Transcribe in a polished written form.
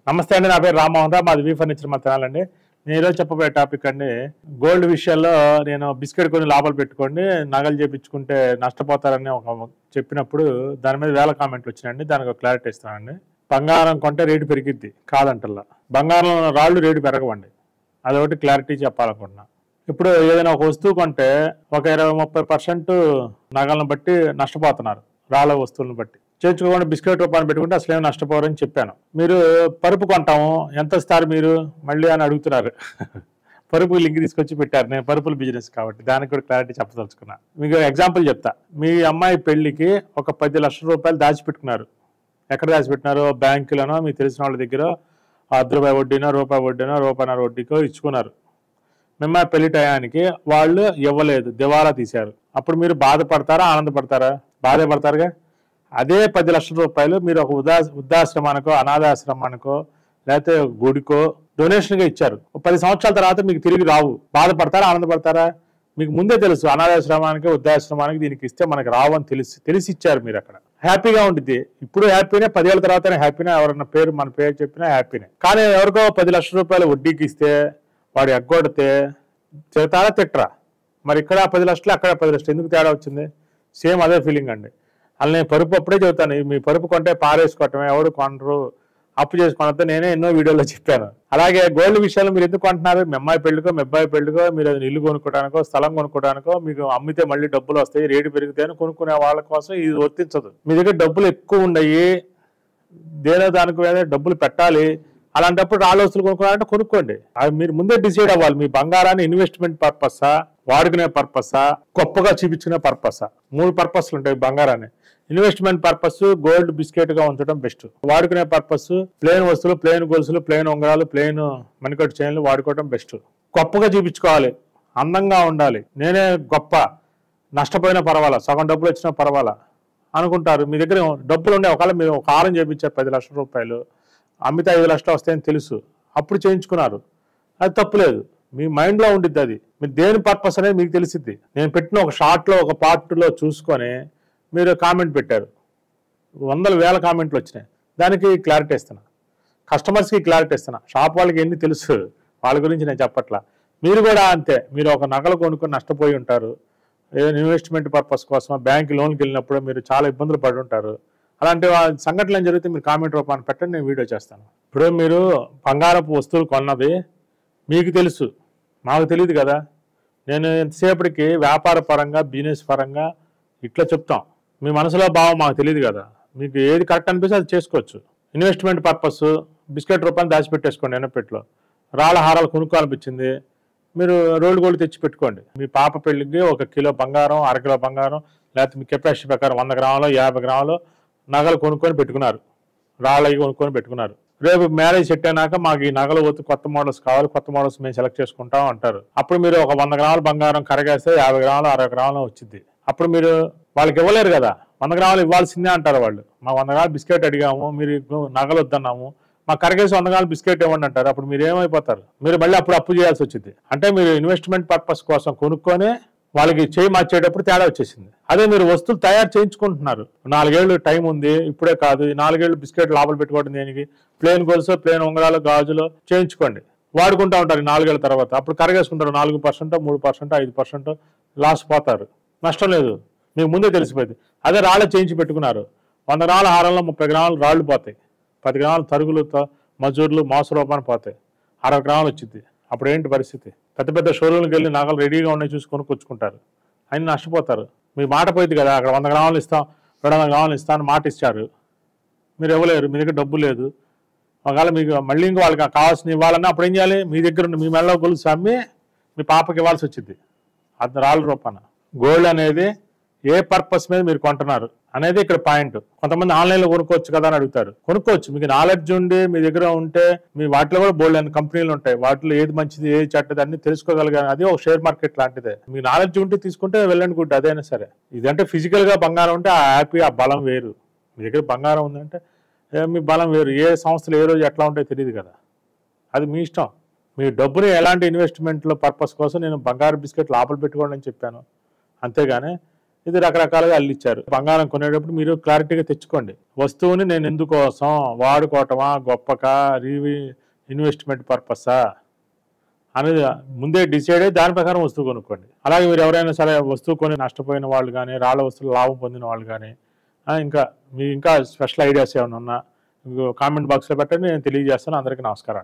నమస్తే అండి, నా పేరు రామ్మోహన్ రావు, మాది వి ఫర్నిచర్ మా ఛానల్ అండి. నేను ఈరోజు చెప్పబోయే టాపిక్ అండి, గోల్డ్ విషయాల్లో నేను బిస్కెట్ కొన్ని లాభాలు పెట్టుకోండి, నగలు చేపించుకుంటే నష్టపోతారని చెప్పినప్పుడు దాని మీద వేల కామెంట్లు వచ్చినాయండి. దానికి ఒక క్లారిటీ ఇస్తానండి. బంగారం కొంటే రేటు పెరిగిద్ది కాదంటల్లా, బంగారం రాళ్ళు రేటు పెరగవండి. అదొకటి క్లారిటీ చెప్పాలనుకుంటున్నా. ఇప్పుడు ఏదైనా ఒక వస్తువు కొంటే ఒక 20-30% నగలను బట్టి నష్టపోతున్నారు, రాళ్ళ వస్తువులను బట్టి. చేర్చుకోకుండా బిస్కెట్ రూపాయలు పెట్టుకుంటే అసలు ఏమి నష్టపోరని చెప్పాను. మీరు పరుపు కొంటాము, ఎంత ఇస్తారు మీరు మళ్ళీ అని అడుగుతున్నారు. పరుపు లింక్ తీసుకొచ్చి పెట్టారు. నేను పరుపుల బిజినెస్ కాబట్టి దానికి కూడా క్లారిటీ చెప్పదలుచుకున్నా. మీకు ఎగ్జాంపుల్ చెప్తా. మీ అమ్మాయి పెళ్లికి ఒక 10 లక్షల రూపాయలు దాచిపెట్టుకున్నారు. ఎక్కడ దాచిపెట్టినారు? బ్యాంకులోనో మీకు తెలిసిన వాళ్ళ దగ్గర ₹10 వడ్డీనో రూపాయన్నర వడ్డీకో ఇచ్చుకున్నారు. మేము పెళ్లి టయానికి వాళ్ళు ఇవ్వలేదు, దివాలా తీశారు. అప్పుడు మీరు బాధపడతారా, ఆనందపడతారా? బాధే పడతారుగా. అదే 10 లక్షల రూపాయలు మీరు ఒక వృద్ధాశ్రమానికో అనాథాశ్రమానికో లేకపోతే గుడికో డొనేషన్గా ఇచ్చారు. 10 సంవత్సరాల తర్వాత మీకు తిరిగి రావు. బాధపడతారా, ఆనందపడతారా? మీకు ముందే తెలుసు అనాథాశ్రమానికి వృద్ధాశ్రమానికి దీనికి ఇస్తే మనకు రావు అని తెలిసి ఇచ్చారు. మీరు అక్కడ హ్యాపీగా ఉంటుంది. ఇప్పుడు హ్యాపీనే, 10 ఏళ్ళ తర్వాతనే హ్యాపీనే. ఎవరన్నా మన పేరు చెప్పినా హ్యాపీనే. కానీ ఎవరికో 10 లక్షల రూపాయలు వడ్డీకి ఇస్తే వాడు ఎగ్గొడితే తిడతారా, తిట్టరా? మరి ఇక్కడ 10 లక్షలు, అక్కడ 10 లక్షలు, ఎందుకు తేడా వచ్చింది? సేమ్ అదే ఫీలింగ్ అండి. అలా నేను పరుపు అప్పుడే చెబుతాను, మీ పరుపు కొంటే పారేసుకోవటమే, ఎవడు కొనరు, అప్పు చేసుకోవడంతో నేనే ఎన్నో వీడియోలో చెప్పాను. అలాగే గోల్డ్ విషయాలు మీరు ఎందుకు కొంటున్నారు? మీ అమ్మాయి పెళ్లికో, మీ అబ్బాయి పెళ్లికో, మీరు అది ఇల్లు కొనుక్కోవడానికో, స్థలం కొనుక్కోవడానికో, మీకు అమ్మితే మళ్ళీ డబ్బులు వస్తాయి, రేటు పెరుగుతాయని కొనుక్కునే వాళ్ళ కోసం ఇది వర్తించదు. మీ దగ్గర డబ్బులు ఎక్కువ ఉన్నాయి, దేనో దానికి మీద డబ్బులు పెట్టాలి, అలాంటప్పుడు రాళ్ళ వస్తువులు కొనుక్కోవాలంటే కొనుక్కోండి. అది మీరు ముందే డిసైడ్ అవ్వాలి. మీ బంగారాన్ని ఇన్వెస్ట్మెంట్ పర్పసా, వాడుకునే పర్పసా, గొప్పగా చూపించుకునే పర్పసా? 3 పర్పస్లు ఉంటాయి బంగారాన్ని. ఇన్వెస్ట్మెంట్ పర్పస్ గోల్డ్ బిస్కెట్ గా ఉంచడం బెస్ట్. వాడుకునే పర్పస్ ప్లేన్ వస్తువులు, ప్లేన్ గొలుసులు, ప్లేన్ ఉంగరాలు, ప్లేన్ మణికట్టు చైన్లు వాడుకోవడం బెస్ట్. గొప్పగా చూపించుకోవాలి, అందంగా ఉండాలి. నేనే గొప్ప, నష్టపోయినా పర్వాలా, సగం డబ్బులు వచ్చినా పర్వాలా అనుకుంటారు. మీ దగ్గర డబ్బులు ఉండే, ఒకవేళ మీరు ఒక హారం చేయించారు 10 లక్షల రూపాయలు, అమ్మితే 5 లక్షలు వస్తాయని తెలుసు, అప్పుడు చేయించుకున్నారు. అది తప్పులేదు, మీ మైండ్లో ఉండిద్ది. అది మీరు దేని పర్పస్ అనేది మీకు తెలిసిద్ది. నేను పెట్టిన ఒక షార్ట్లో ఒక పార్ట్లో చూసుకొని మీరు కామెంట్ పెట్టారు, 100,000 కామెంట్లు వచ్చినాయి. దానికి క్లారిటీ ఇస్తున్నా, కస్టమర్స్కి క్లారిటీ ఇస్తున్నా. షాప్ వాళ్ళకి ఎన్ని తెలుసు, వాళ్ళ గురించి నేను చెప్పట్లా. మీరు కూడా అంతే. మీరు ఒక నగలు కొనుక్కొని నష్టపోయి ఉంటారు, ఏదైనా ఇన్వెస్ట్మెంట్ పర్పస్ కోసం బ్యాంక్ లోన్కి వెళ్ళినప్పుడు మీరు చాలా ఇబ్బందులు పడి ఉంటారు. అలాంటి సంఘటనలు ఏం జరిగితే మీరు కామెంట్ రూపాన్ని పెట్టండి, నేను వీడియో చేస్తాను. ఇప్పుడు మీరు బంగారపు వస్తువులు కొన్నది మీకు తెలుసు, మాకు తెలియదు కదా. నేను ఎంతసేపటికి వ్యాపార పరంగా, బిజినెస్ పరంగా ఇట్లా చెప్తాం. మీ మనసులో భావం మాకు తెలియదు కదా. మీకు ఏది కరెక్ట్ అనిపిస్తే అది చేసుకోవచ్చు. ఇన్వెస్ట్మెంట్ పర్పస్ బిస్కెట్ రూపాయలు దాచిపెట్టేసుకోండి. ఎన్నపెట్లో రాళ్ళ హారాలు కొనుక్కోవాలనిపించింది, మీరు రోల్డ్ గోల్డ్ తెచ్చి పెట్టుకోండి. మీ పాప పెళ్లికి 1 కిలో బంగారం, 1/2 కిలో బంగారం, లేకపోతే మీ కెపాసిటీ ప్రకారం 100 గ్రాములు, 50 గ్రాములు నగలు కొనుక్కొని పెట్టుకున్నారు, రాళ్ళవి కొనుక్కొని పెట్టుకున్నారు. రేపు మ్యారేజ్ సెట్ అయినాక మాకు ఈ నగలు కొత్త మోడల్స్ కావాలి, కొత్త మోడల్స్ మేము సెలెక్ట్ చేసుకుంటాం అంటారు. అప్పుడు మీరు ఒక 100 గ్రాముల బంగారం కరగేస్తే 50 గ్రాములు, 60 గ్రాములు వచ్చింది. అప్పుడు మీరు వాళ్ళకి ఇవ్వలేరు కదా, 100 గ్రాములు ఇవ్వాల్సిందే అంటారు వాళ్ళు. మాకు 100 గ్రాములు బిస్కెట్ అడిగాము, మీరు నగలు వద్దన్నాము, మాకు కరగేసి 100 గ్రాములు బిస్కెట్ ఇవ్వండి అంటారు. అప్పుడు మీరు ఏమైపోతారు? మీరు మళ్ళీ అప్పుడు అప్పు చేయాల్సి వచ్చింది. అంటే మీరు ఇన్వెస్ట్మెంట్ పర్పస్ కోసం కొనుక్కొని వాళ్ళకి చేయి మార్చేటప్పుడు తేడా వచ్చేసింది. అదే మీరు వస్తువులు తయారు చేయించుకుంటున్నారు, 4 ఏళ్ళు టైం ఉంది, ఇప్పుడే కాదు. 4 ఏళ్ళు బిస్కెట్ లోపల పెట్టుకోవడం దేనికి? ప్లేన్ గొలుసు, ప్లేన్ ఉంగరాలు, గాజులు చేయించుకోండి, వాడుకుంటూ ఉంటారు 4 ఏళ్ళ తర్వాత. అప్పుడు కరగేసుకుంటారు 4%, 3%, 5% లాస్ పోతారు. నష్టం లేదు, మీకు ముందే తెలిసిపోయింది. అదే రాళ్ళు చేయించి పెట్టుకున్నారు, 100 గ్రాముల హారంలో 30 గ్రాములు రాళ్ళు పోతాయి, 10 గ్రాములు తరుగులతో మజూర్లు మోస రూపాన్ని పోతాయి, 60 గ్రాములు వచ్చింది. అప్పుడు ఏంటి పరిస్థితి? పెద్ద పెద్ద షోరూమ్కి వెళ్ళి నగలు రెడీగా ఉన్నాయి చూసి కొనుక్కొచ్చుకుంటారు, అని నష్టపోతారు. మీ మాట పోయింది కదా. అక్కడ 100 గ్రాములు ఇస్తాం, 200 గ్రాములు ఇస్తాను మాట ఇచ్చారు, మీరు ఇవ్వలేరు, మీ దగ్గర డబ్బు లేదు. ఒకవేళ మీకు మళ్ళీ ఇంకో వాళ్ళకి కావాల్సిన ఇవ్వాలన్నా అప్పుడు ఏం చేయాలి? మీ దగ్గర మీ మెడలో గొలుసు అమ్మి మీ పాపకి ఇవ్వాల్సి వచ్చింది, అది రాళ్ళ రూపాన. గోల్డ్ అనేది ఏ పర్పస్ మీద మీరు కొంటున్నారు అనేది ఇక్కడ పాయింట్. కొంతమంది ఆన్లైన్లో కొనుక్కోవచ్చు కదా అని అడుగుతారు. కొనుక్కోవచ్చు, మీకు నాలెడ్జ్ ఉండి మీ దగ్గర ఉంటే. మీ వాటిలో కూడా బోల్డ్ అనే కంపెనీలు ఉంటాయి, వాటిలో ఏది మంచిది ఏది చెడ్డది అన్ని తెలుసుకోగలిగాను. అది ఒక షేర్ మార్కెట్ లాంటిదే. మీకు నాలెడ్జ్ ఉంటే తీసుకుంటే వెళ్ళండి, గుడ్. అదైనా సరే, ఇదంటే ఫిజికల్ గా బంగారం ఉంటే ఆ హ్యాపీ, ఆ బలం వేరు. మీ దగ్గర బంగారం ఉందంటే మీ బలం వేరు. ఏ సంస్థలు ఏ రోజు ఎట్లా ఉంటాయో తెలియదు కదా, అది మీ ఇష్టం. మీ డబ్బుని ఎలాంటి ఇన్వెస్ట్మెంట్లో పర్పస్ కోసం నేను బంగారు బిస్కెట్ లోపల పెట్టుకోండి అని చెప్పాను, అంతేగాని ఇది రకరకాలుగా అల్లిచ్చారు. బంగారం కొనేటప్పుడు మీరు క్లారిటీగా తెచ్చుకోండి. వస్తువుని నేను ఎందుకోసం వాడుకోవటమా, గొప్పకా, ఇన్వెస్ట్మెంట్ పర్పసా అనేది ముందే డిసైడ్ అయ్యి దాని ప్రకారం వస్తువు కొనుక్కోండి. అలాగే మీరు ఎవరైనా సరే వస్తువు కొని నష్టపోయిన వాళ్ళు కానీ, రాళ్ళ వస్తువులు లాభం పొందిన వాళ్ళు కానీ, ఇంకా స్పెషల్ ఐడియాస్ ఏమైనా ఉన్నా కామెంట్ బాక్స్లో పెట్టండి, నేను తెలియజేస్తాను. అందరికీ నమస్కారం.